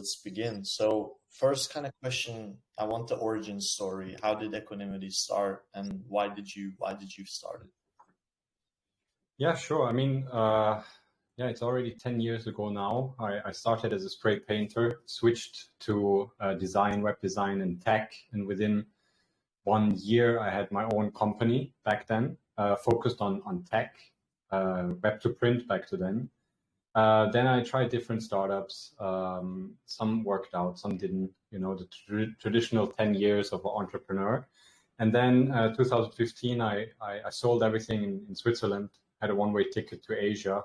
let's begin. So first kind of question, I want the origin story. How did Equanimity start, and why did you start it? Yeah, sure. I mean, yeah, it's already 10 years ago now. I started as a spray painter, switched to design, web design, and tech. And within 1 year, I had my own company back then, focused on tech, web to print back to then. Then I tried different startups. Some worked out, some didn't, the traditional 10 years of an entrepreneur. And then 2015, I sold everything in Switzerland, had a one-way ticket to Asia,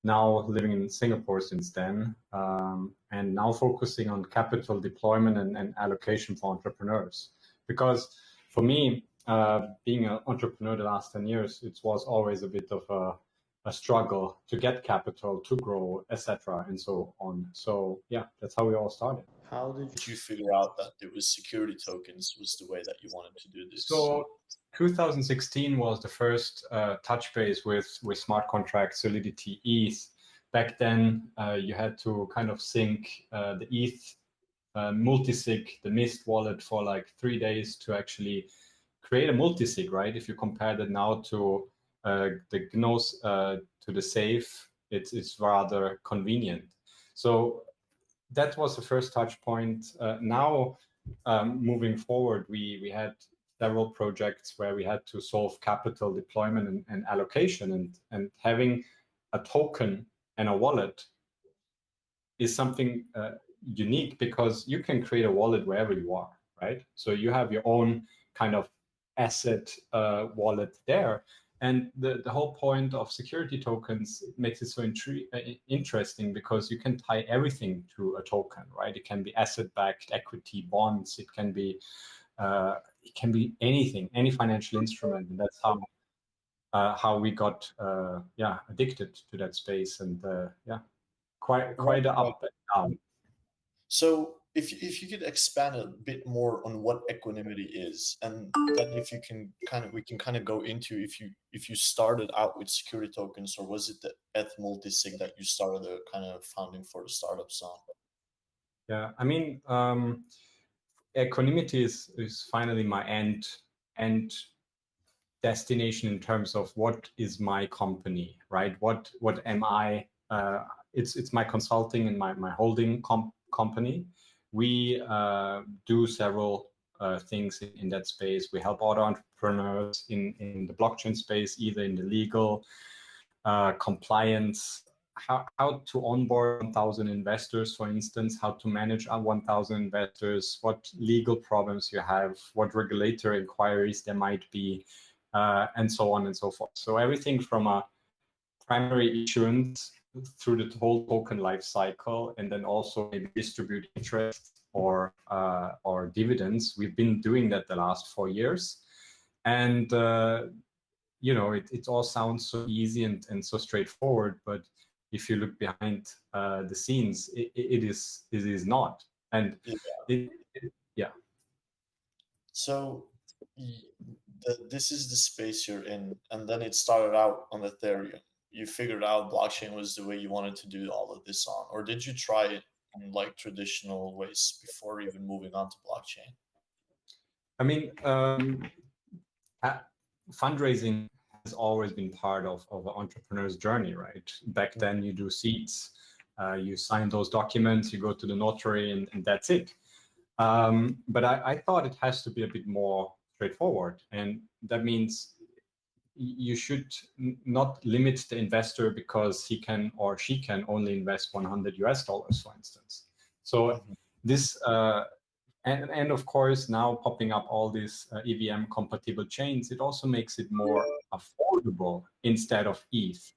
now living in Singapore since then, and now focusing on capital deployment and allocation for entrepreneurs. Because for me, being an entrepreneur the last 10 years, it was always a bit of a struggle to get capital, to grow, etc., and so on. So yeah, that's how we all started. How did you figure out that it was security tokens was the way that you wanted to do this? So 2016 was the first touch base with smart contract Solidity ETH. Back then, you had to kind of sync the ETH multisig, the Mist wallet, for like 3 days to actually create a multisig, right? If you compare that now to the Gnos to the safe, it's rather convenient. So that was the first touch point. Now, moving forward, we had several projects where we had to solve capital deployment and allocation, and having a token and a wallet is something unique, because you can create a wallet wherever you are, right? So you have your own kind of asset wallet there. And the whole point of security tokens makes it so interesting, because you can tie everything to a token, right? It can be asset-backed equity, bonds. It can be anything, any financial instrument, and that's how we got addicted to that space, and quite a up and down. So if you could expand a bit more on what Equanimity is, and then if you can we can kind of go into if you started out with security tokens, or was it the ETH multisig that you started the kind of founding for the startups on? Yeah, I mean, Equanimity is finally my end destination in terms of what is my company, right? What am I? It's my consulting and my holding company. We do several things in that space. We help other entrepreneurs in the blockchain space, either in the legal, compliance, how to onboard 1,000 investors, for instance, how to manage 1,000 investors, what legal problems you have, what regulatory inquiries there might be, and so on and so forth. So everything from a primary issuance through the whole token life cycle, and then also maybe distribute interest or dividends. We've been doing that the last 4 years, and it all sounds so easy and so straightforward, but if you look behind the scenes, it is not. And yeah. So this is the space you're in, and then it started out on Ethereum. You figured out blockchain was the way you wanted to do all of this on, or did you try it in like traditional ways before even moving on to blockchain? I mean, fundraising has always been part of an entrepreneur's journey, right? Back then, you do seeds, you sign those documents, you go to the notary, and that's it. But I thought it has to be a bit more straightforward, and that means you should not limit the investor because he can or she can only invest $100 US, for instance. So this, and of course, now popping up all these EVM compatible chains, it also makes it more affordable instead of ETH.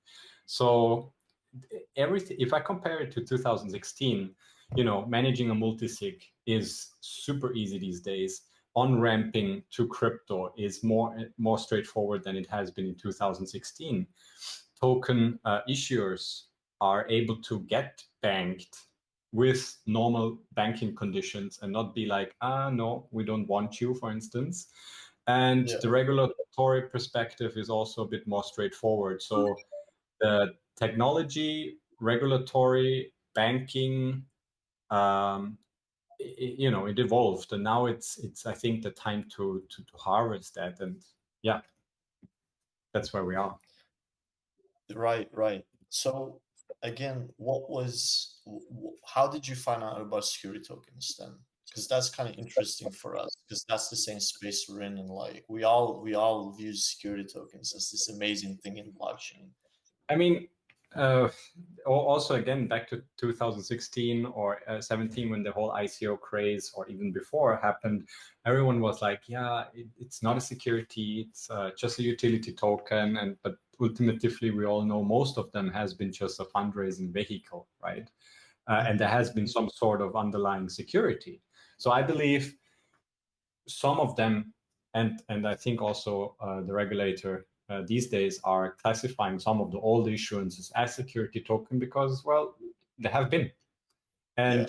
So everything, if I compare it to 2016, managing a multisig is super easy these days. On-ramping to crypto is more straightforward than it has been in 2016. Token issuers are able to get banked with normal banking conditions and not be like, no, we don't want you, for instance. And the regulatory perspective is also a bit more straightforward. So the technology, regulatory, banking, it evolved, and now it's I think the time to harvest that, and yeah, that's where we are. Right, right. So again, how did you find out about security tokens then? Because that's kind of interesting for us, because that's the same space we're in, and like we all view security tokens as this amazing thing in blockchain. I mean, also again back to 2016 or 17 when the whole ICO craze, or even before, happened, everyone was like, yeah, it's not a security, it's just a utility token, but ultimately we all know most of them has been just a fundraising vehicle, right? And there has been some sort of underlying security. So I believe some of them, and I think also the regulator these days are classifying some of the old issuances as security token because, well, they have been. And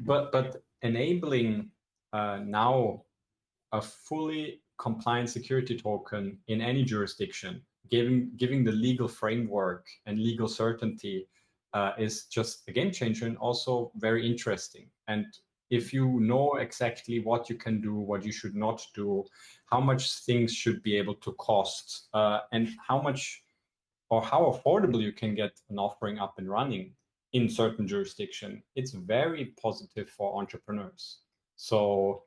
Yeah, but enabling now a fully compliant security token in any jurisdiction, giving the legal framework and legal certainty, is just a game changer and also very interesting. And if you know exactly what you can do, what you should not do, how much things should be able to cost, and how much or how affordable you can get an offering up and running in certain jurisdiction, it's very positive for entrepreneurs. So,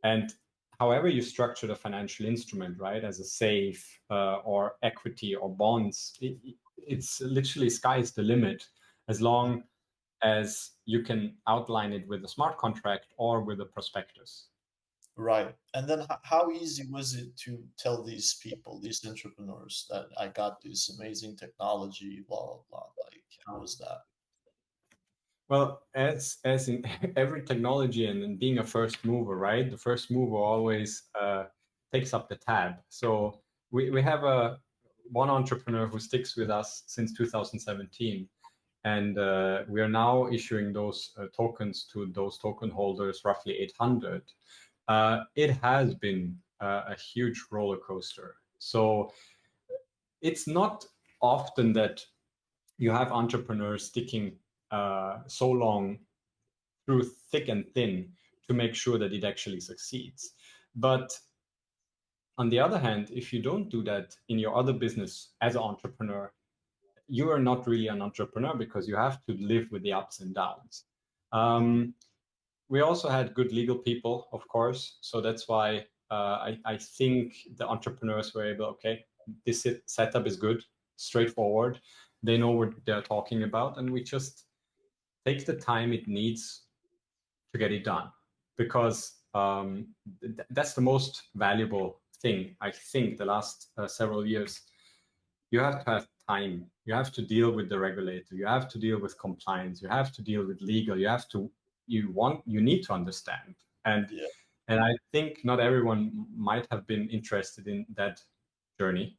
and however you structure the financial instrument, right, as a safe or equity or bonds, it's literally sky's the limit, as long as you can outline it with a smart contract or with a prospectus. right. And then how easy was it to tell these people, these entrepreneurs, that I got this amazing technology, blah blah blah? Like, how was that? Well, as in every technology and being a first mover, right? The first mover always takes up the tab. So we have one entrepreneur who sticks with us since 2017, and we are now issuing those tokens to those token holders, roughly 800. It has been a huge roller coaster. So it's not often that you have entrepreneurs sticking so long through thick and thin to make sure that it actually succeeds. But on the other hand, if you don't do that in your other business as an entrepreneur, you are not really an entrepreneur because you have to live with the ups and downs. We also had good legal people, of course. So that's why I think the entrepreneurs were able, okay, this setup is good, straightforward. They know what they're talking about, and we just take the time it needs to get it done, because that's the most valuable thing, I think, the last several years. You have to have time. You have to deal with the regulator. You have to deal with compliance. You have to deal with legal. You need to understand. And Yeah. and I think not everyone might have been interested in that journey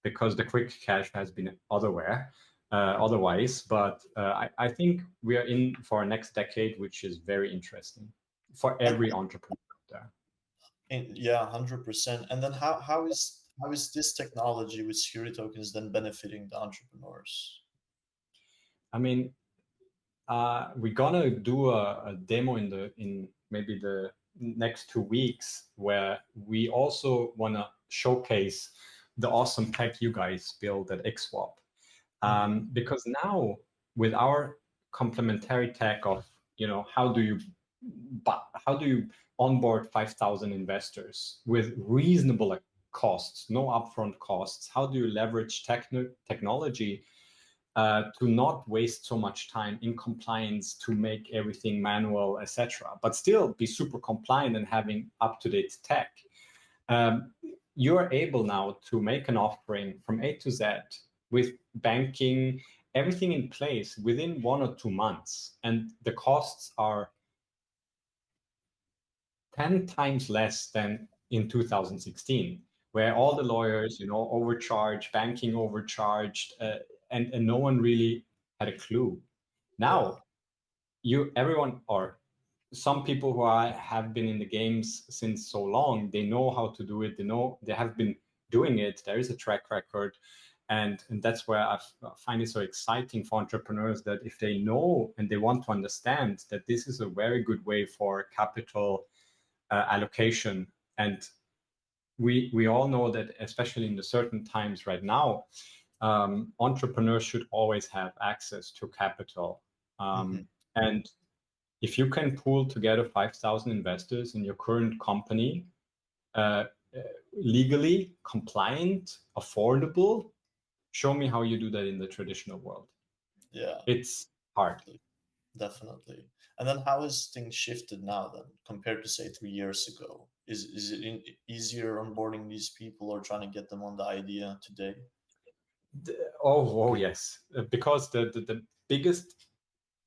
because the quick cash has been otherwise. But I think we are in for a next decade, which is very interesting for And, every entrepreneur out there. yeah, 100%. And then how is this technology with security tokens then benefiting the entrepreneurs? I mean, we're gonna do a demo in maybe the next 2 weeks where we also wanna showcase the awesome tech you guys build at XSwap. Because now with our complementary tech of, how do you onboard 5,000 investors with reasonable costs, no upfront costs? How do you leverage technology to not waste so much time in compliance to make everything manual, etc., but still be super compliant and having up-to-date tech? You're able now to make an offering from A to Z with banking, everything in place within 1 or 2 months, and the costs are 10 times less than in 2016, where all the lawyers, overcharged, banking overcharged, and no one really had a clue. Now, everyone, or some people who have been in the games since so long, they know how to do it. They have been doing it. There is a track record, And that's where I find it so exciting for entrepreneurs, that if they know and they want to understand that this is a very good way for capital allocation. And we all know that, especially in the certain times right now, entrepreneurs should always have access to capital. Hmm. And if you can pool together 5,000 investors in your current company, uh, legally compliant, affordable, show me how you do that in the traditional world. Yeah, It's hard. definitely. And then how has things shifted now then compared to say 3 years ago? Is it easier onboarding these people or trying to get them on the idea today? Oh yes, because the biggest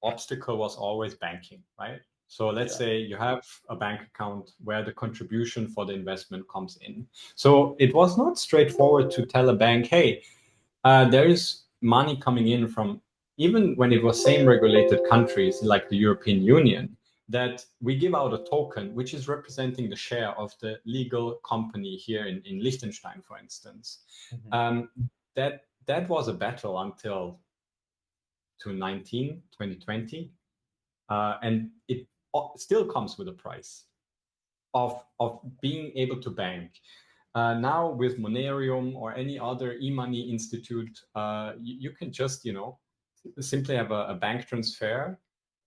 obstacle was always banking, right? So let's Yeah. say you have a bank account where the contribution for the investment comes in. So it was not straightforward to tell a bank, hey, there is money coming in from, even when it was same regulated countries like the European Union, that we give out a token which is representing the share of the legal company here in Liechtenstein, for instance. Hmm. Um, that was a battle until 2020, and it still comes with a price of being able to bank. Now with Monerium or any other e-money institute, you can just, simply have a bank transfer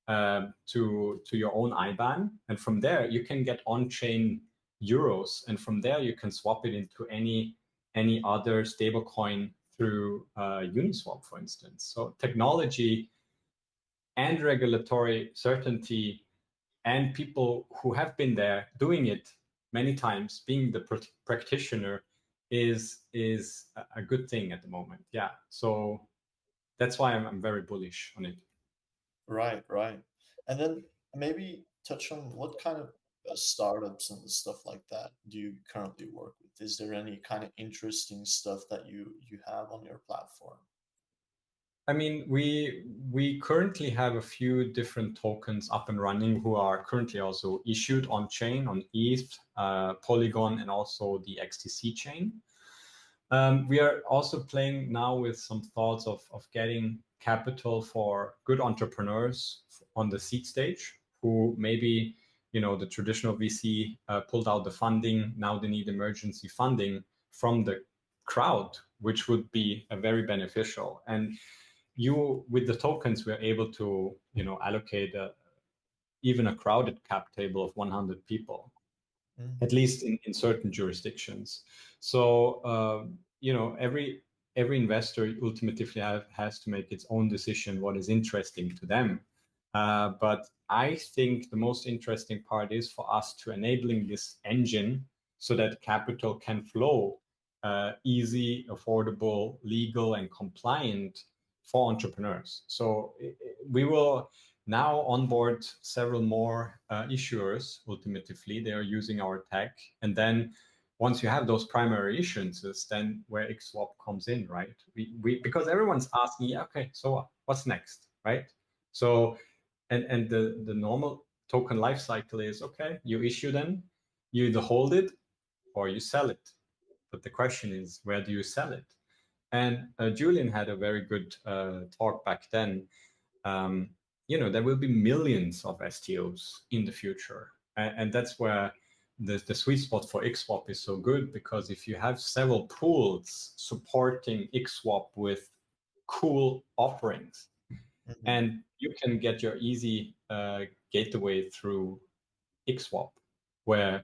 to your own IBAN, and from there you can get on-chain euros, and from there you can swap it into any other stablecoin through Uniswap, for instance. So technology and regulatory certainty and people who have been there doing it many times, being the practitioner, is a good thing at the moment. Yeah, so that's why I'm very bullish on it. Right, right. And then maybe touch on what kind of startups and stuff like that do you currently work with? Is there any kind of interesting stuff that you have on your platform? I mean, we currently have a few different tokens up and running who are currently also issued on chain, on ETH, Polygon, and also the XTC chain. We are also playing now with some thoughts of getting capital for good entrepreneurs on the seed stage, who maybe, the traditional VC pulled out the funding. Now they need emergency funding from the crowd, which would be a very beneficial. And with the tokens, we're able to, allocate even a crowded cap table of 100 people, at Hmm. least in certain jurisdictions. So every investor ultimately has to make its own decision what is interesting to them. But I think the most interesting part is for us to enabling this engine so that capital can flow easy, affordable, legal, and compliant for entrepreneurs. So we will now onboard several more issuers. Ultimately, they are using our tech. And then once you have those primary issuances, then where XSwap comes in, right? We because everyone's asking, yeah, okay, so what's next, right? So and the normal token life cycle is, okay, you issue them, you either hold it or you sell it. But the question is, where do you sell it? And Julian had a very good talk back then. um, there will be millions of STOs in the future. And that's where the sweet spot for XSwap is so good, because if you have several pools supporting XSwap with cool offerings, Hmm. and you can get your easy gateway through XSwap, where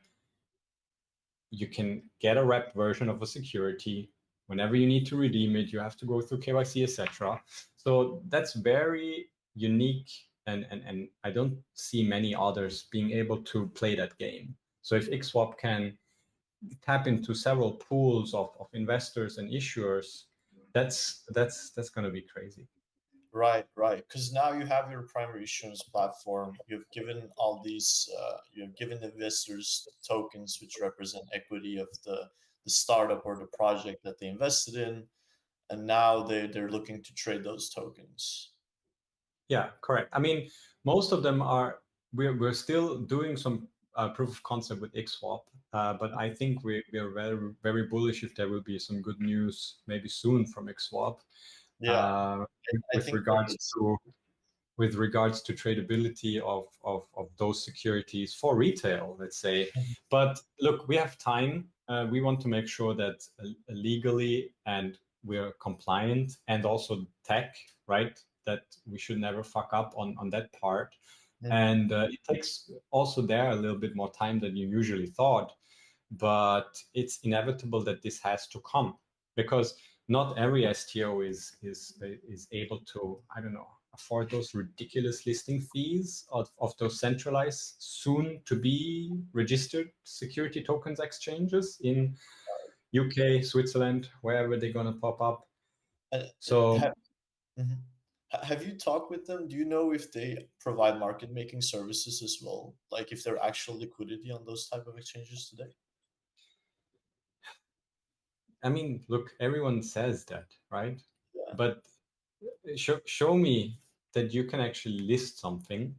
you can get a wrapped version of a security. Whenever you need to redeem it, you have to go through KYC, etc. So that's very unique, and I don't see many others being able to play that game. So if XSwap can tap into several pools of investors and issuers, that's going to be crazy. Right, right. Because now you have your primary issuance platform. You've given all these, you have given investors tokens which represent equity of the startup or the project that they invested in, and now they're looking to trade those tokens. Yeah, correct. I mean, most of them are, we're still doing some proof of concept with XSwap, but I think we are very, very bullish if there will be some good news maybe soon from XSwap Yeah, I with think regards to tradability of those securities for retail, let's say. But look, we have time. We want to make sure that legally and we're compliant, and also tech, right? That we should never fuck up on that part. And it takes also there a little bit more time than you usually thought, but it's inevitable that this has to come, because not every STO is able to, I don't know, afford those ridiculous listing fees of those centralized, soon to be registered security tokens exchanges in UK, Switzerland, wherever they're going to pop up. So have you talked with them? Do you know if they provide market making services as well? Like if they're actual liquidity on those type of exchanges today? I mean, look, everyone says that, right? Yeah. But show me that you can actually list something,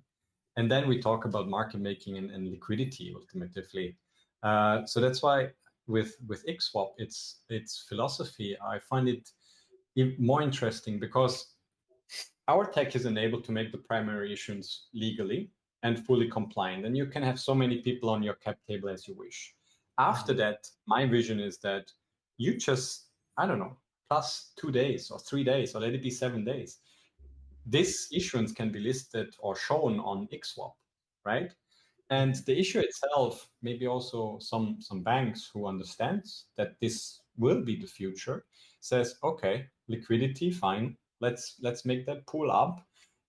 and then we talk about market making and liquidity ultimately. So that's why with XSwap, its philosophy, I find it more interesting, because our tech is enabled to make the primary issuance legally and fully compliant, and you can have so many people on your cap table as you wish. After that, my vision is that you just, I don't know, plus 2 days or 3 days, or let it be 7 days, this issuance can be listed or shown on XSwap, right? And the issue itself, maybe also some banks who understands that this will be the future, says, okay, liquidity, fine. Let's make that pool up,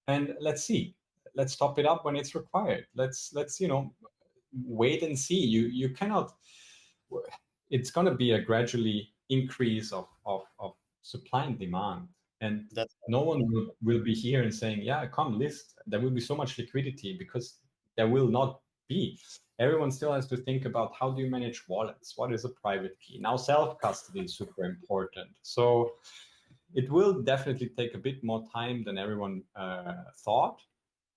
and let's see. Let's top it up when it's required. Let's wait and see. You cannot. It's going to be a gradually increase of supply and demand, and That's no one will be here and saying, yeah, come list. There will be so much liquidity, because there will not be. Everyone still has to think about, how do you manage wallets? What is a private key? Now self-custody is super important. So it will definitely take a bit more time than everyone thought.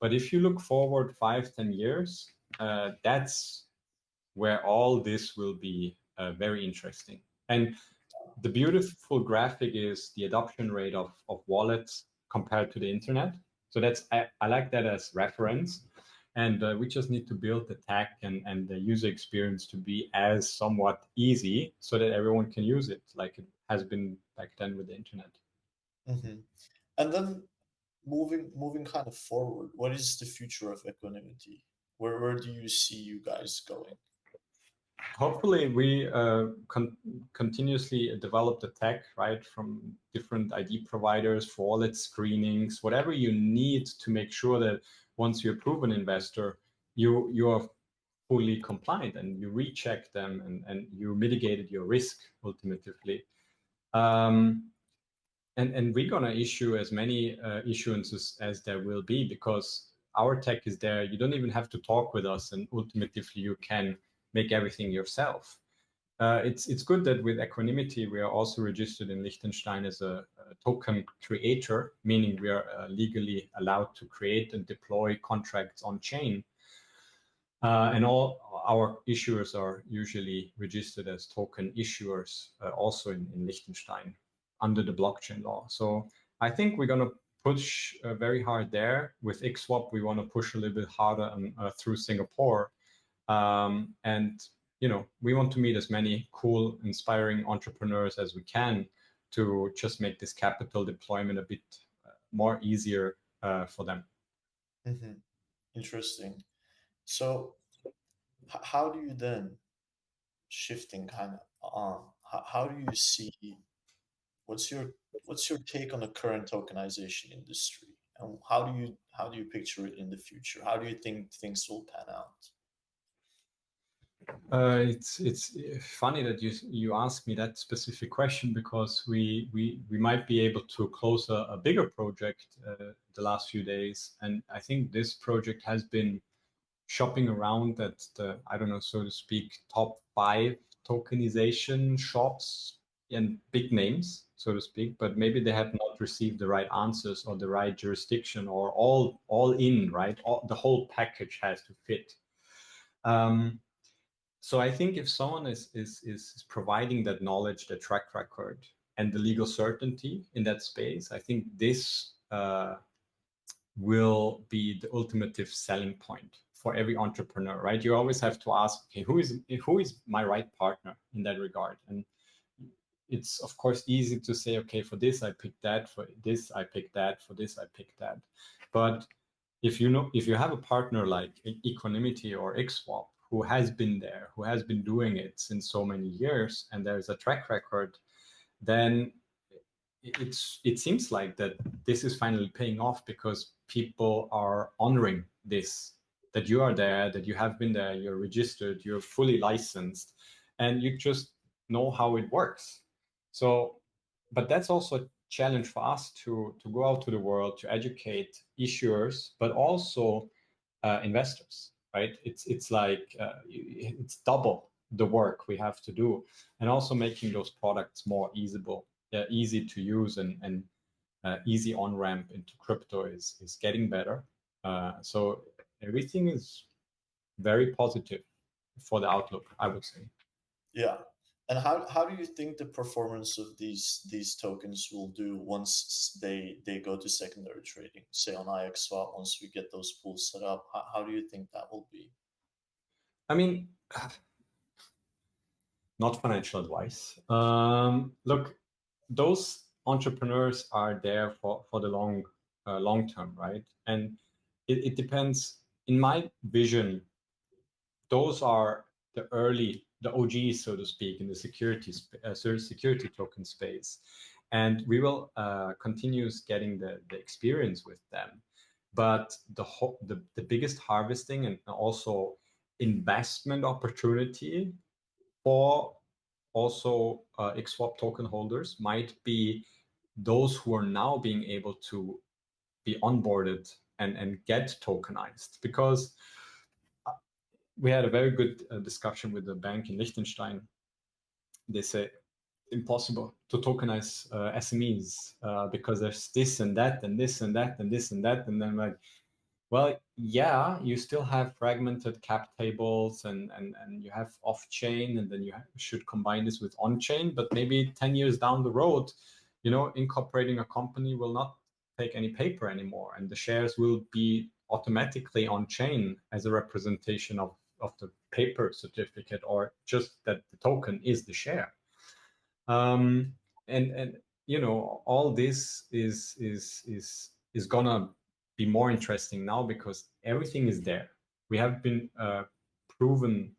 But if you look forward 5-10 years, that's where all this will be very interesting. And the beautiful graphic is the adoption rate of wallets compared to the internet. So that's, I like that as reference. And we just need to build the tech and the user experience to be as somewhat easy, so that everyone can use it like it has been back then with the internet. And then moving kind of forward, what is the future of Equanimity? Where do you see you guys going? Hopefully we continuously develop the tech, right, from different ID providers for wallet screenings, whatever you need to make sure that once you approve an investor, you are fully compliant, and you recheck them, and you mitigated your risk ultimately. And we're going to issue as many issuances as there will be, because our tech is there. You don't even have to talk with us, and ultimately you can make everything yourself. It's good that with Equanimity, we are also registered in Liechtenstein as a token creator, meaning we are legally allowed to create and deploy contracts on chain. And all our issuers are usually registered as token issuers also in Liechtenstein under the blockchain law. So I think we're going to push very hard there. With XSwap, we want to push a little bit harder through Singapore. And we want to meet as many cool, inspiring entrepreneurs as we can to just make this capital deployment a bit more easier for them. Interesting. So how do you then, shifting kind of on, how do you see, what's your take on the current tokenization industry, and how do you picture it in the future? How do you think things will pan out? It's funny that you ask me that specific question, because we might be able to close a bigger project the last few days, and I think this project has been shopping around at the, I don't know, so to speak, top 5 tokenization shops and big names, so to speak, but maybe they have not received the right answers or the right jurisdiction, or all in, right? The whole package has to fit. So I think if someone is providing that knowledge, the track record, and the legal certainty in that space, I think this will be the ultimate selling point for every entrepreneur, right? You always have to ask, okay, who is my right partner in that regard? And it's of course easy to say, okay, for this I pick that, for this I pick that, for this I pick that. But if you have a partner like Equanimity or XSwap who has been there, who has been doing it since so many years, and there's a track record, then it seems like that this is finally paying off because people are honoring this, that you are there, that you have been there, you're registered, you're fully licensed, and you just know how it works. So, but that's also a challenge for us to go out to the world to educate issuers, but also investors, right? It's like it's double the work we have to do, and also making those products more easy to use, and easy on ramp into crypto is getting better. So everything is very positive for the outlook, I would say. Yeah. And how do you think the performance of these tokens will do once they go to secondary trading, say on IXS, once we get those pools set up? How do you think that will be? I mean, not financial advice. Look, those entrepreneurs are there for the long term, right? And it depends. In my vision, those are the OGs, so to speak, in the security token space, and we will continue getting the experience with them. But the biggest harvesting and also investment opportunity for also XSwap token holders might be those who are now being able to be onboarded and get tokenized, because we had a very good discussion with the bank in Liechtenstein. They say impossible to tokenize SMEs because there's this and that and this and that and this and that, and then like, well, yeah, you still have fragmented cap tables and you have off chain, and then you should combine this with on chain. But maybe 10 years down the road, incorporating a company will not take any paper anymore, and the shares will be automatically on chain as a representation of the paper certificate, or just that the token is the share. And all this is gonna be more interesting now because everything is there. We have been proven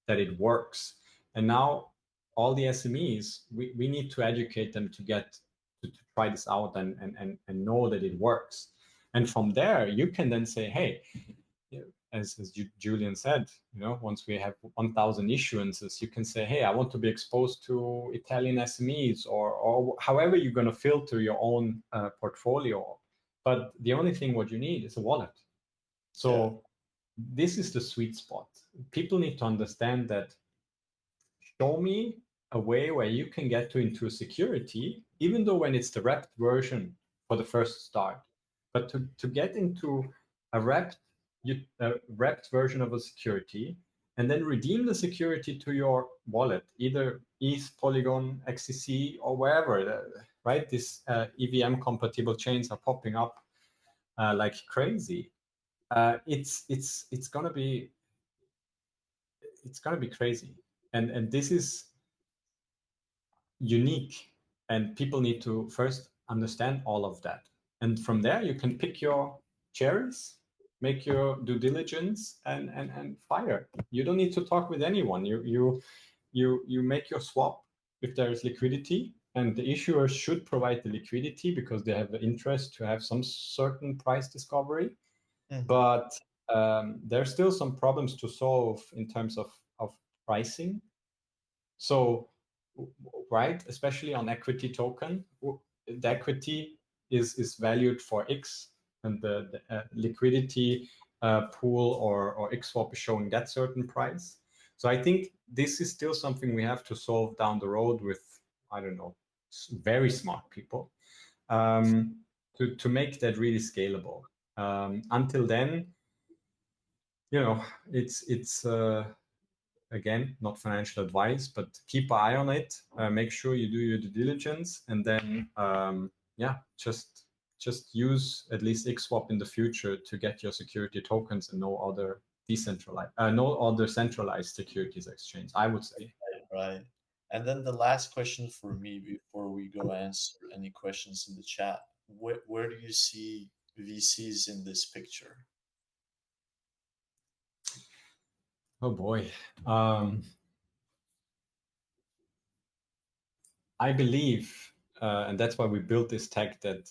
that it works, and now all the SMEs, we need to educate them to get to try this out and know that it works. And from there, you can then say, hey, as Julian said, once we have 1,000 issuances, you can say, hey, I want to be exposed to Italian SMEs, or however you're going to filter your own portfolio. But the only thing what you need is a wallet. So this is the sweet spot. People need to understand that, show me a way where you can get into a security, even though when it's the wrapped version for the first start. But to get into a wrapped version of a security and then redeem the security to your wallet, either ETH, Polygon, XCC, or wherever, right? These EVM compatible chains are popping up like crazy. It's gonna be crazy, and this is unique, and people need to first understand all of that, and from there you can pick your cherries, make your due diligence, and fire. You don't need to talk with anyone. You make your swap if there is liquidity, and the issuers should provide the liquidity because they have the interest to have some certain price discovery. But there's still some problems to solve in terms of pricing. So, right, especially on equity token, the equity is valued for X, and the liquidity pool or XSwap is showing that certain price. So I think this is still something we have to solve down the road with, I don't know, very smart people to make that really scalable. Until then, you know, it's again, not financial advice, but keep an eye on it. Make sure you do your due diligence, and then yeah, just use at least XSwap in the future to get your security tokens and no other decentralized, no other centralized securities exchange, I would say. Right. And then the last question for me before we go answer any questions in the chat, where do you see VCs in this picture? Oh boy. Um, I believe, and that's why we built this tech, that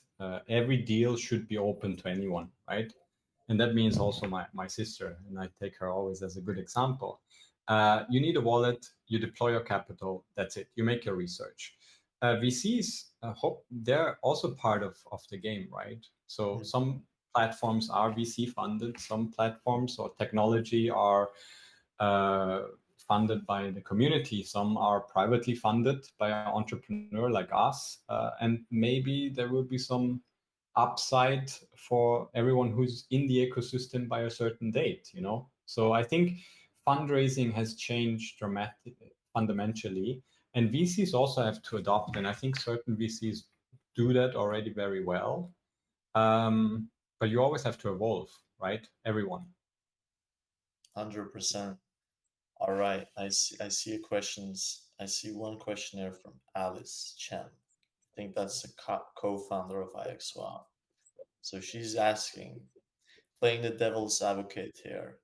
every deal should be open to anyone, right? And that means also my sister, and I take her always as a good example. You need a wallet, you deploy your capital, that's it. You make your research. VCs, they're also part of the game, right? So Mm. some platforms are VC funded, some platforms or technology are uh, funded by the community. Some are privately funded by an entrepreneur like us. And maybe there will be some upside for everyone who's in the ecosystem by a certain date, you know? So I think fundraising has changed dramatically, fundamentally, and VCs also have to adopt. And I think certain VCs do that already very well. But you always have to evolve, right? Everyone. 100%. All right. I see a questions. I see one questionnaire from Alice Chen. I think that's a co-founder of IXS. So she's asking, playing the devil's advocate here.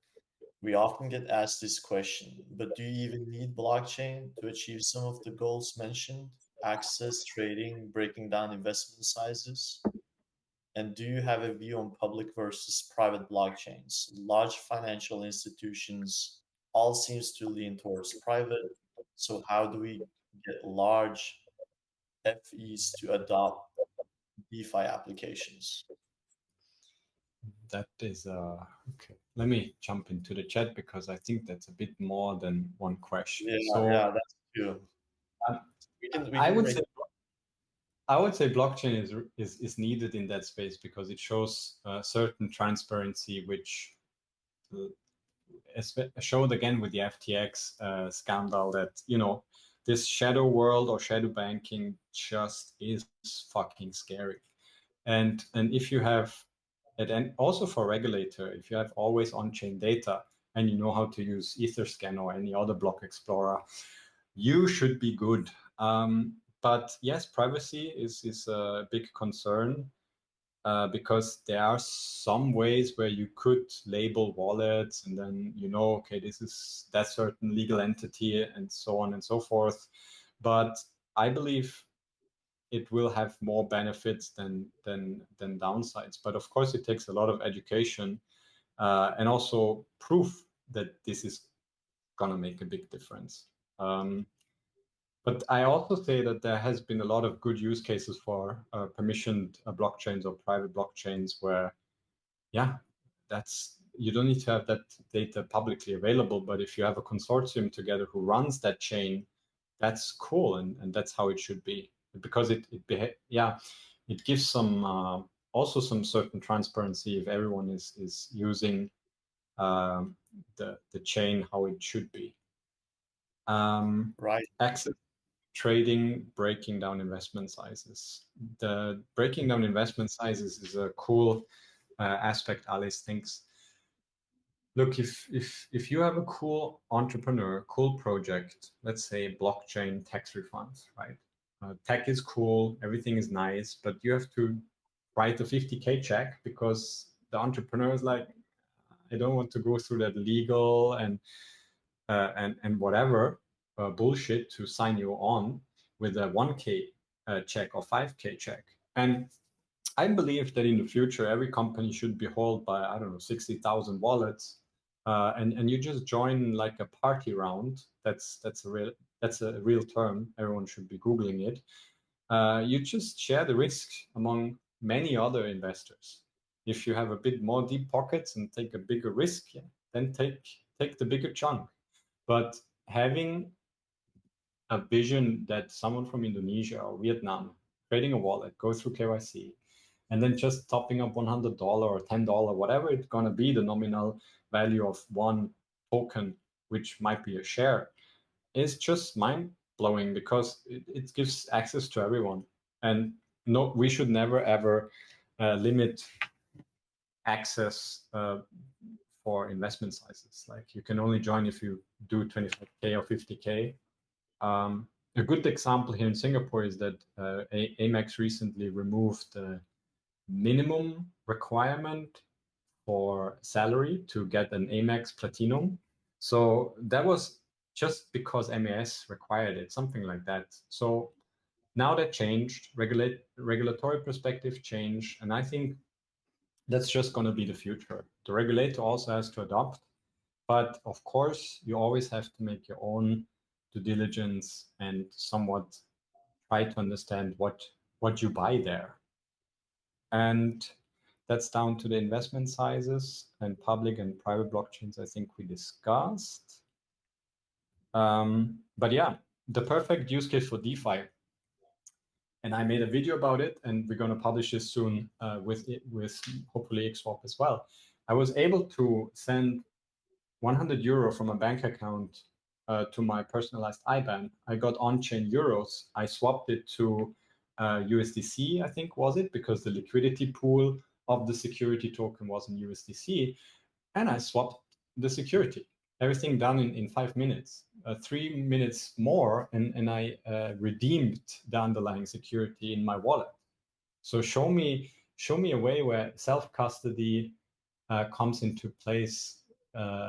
We often get asked this question, but do you even need blockchain to achieve some of the goals mentioned? Access, trading, breaking down investment sizes? And do you have a view on public versus private blockchains? Large financial institutions all seems to lean towards private. So how do we get large FEs to adopt DeFi applications? That is okay. Let me jump into the chat because I think that's a bit more than one question. Yeah, So yeah, that's true. um, We I can would break. say I would say blockchain is needed in that space because it shows certain transparency, which showed again with the FTX scandal that this shadow world or shadow banking just is fucking scary. And if you have and also for regulator, if you have always on-chain data and you know how to use Etherscan or any other block explorer, you should be good. But yes, privacy is a big concern because there are some ways where you could label wallets and then okay, this is that certain legal entity and so on and so forth. But I believe it will have more benefits than downsides. But of course, it takes a lot of education and also proof that this is gonna make a big difference. But I also say that there has been a lot of good use cases for permissioned blockchains or private blockchains where, yeah, that's you don't need to have that data publicly available. But if you have a consortium together who runs that chain, that's cool, and that's how it should be because it gives some also some certain transparency if everyone is using the chain how it should be. Right. Access trading, breaking down investment sizes. The breaking down investment sizes is a cool aspect Alice thinks. Look, if you have a cool entrepreneur, cool project, let's say blockchain tax refunds, right? Tech is cool, everything is nice, but you have to write a 50K check because the entrepreneur is like, I don't want to go through that legal and whatever bullshit to sign you on with a 1K check or 5K check. And I believe that in the future, every company should be held by, I don't know, 60,000 wallets. And you just join like a party round. That's a real term. Everyone should be Googling it. You just share the risk among many other investors. If you have a bit more deep pockets and take a bigger risk, yeah, then take the bigger chunk. But having a vision that someone from Indonesia or Vietnam creating a wallet, go through KYC, and then just topping up $100 or $10, whatever it's going to be, the nominal value of one token, which might be a share, is just mind blowing because it gives access to everyone. And no, we should never ever limit access for investment sizes. Like you can only join if you do 25K or 50K. A good example here in Singapore is that Amex recently removed the minimum requirement for salary to get an Amex Platinum. So that was just because MAS required it, something like that. So now that changed, regulatory perspective changed, and I think that's just going to be the future. The regulator also has to adopt, but of course, you always have to make your own due diligence and somewhat try to understand what you buy there. And that's down to the investment sizes and public and private blockchains, I think we discussed. But yeah, the perfect use case for DeFi. And I made a video about it, and we're going to publish this soon with hopefully XSwap as well. I was able to send 100 euro from a bank account to my personalized IBAN. I got on-chain euros. I swapped it to USDC, I think was it, because the liquidity pool of the security token was in USDC, and I swapped the security. Everything done in 5 minutes. 3 minutes more, and I redeemed the underlying security in my wallet. So show me a way where self-custody comes into place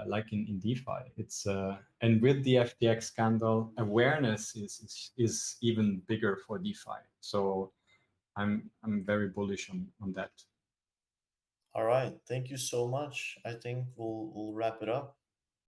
like in DeFi. It's and with the FTX scandal, awareness is even bigger for DeFi. So I'm very bullish on that. All right. Thank you so much. I think we'll wrap it up.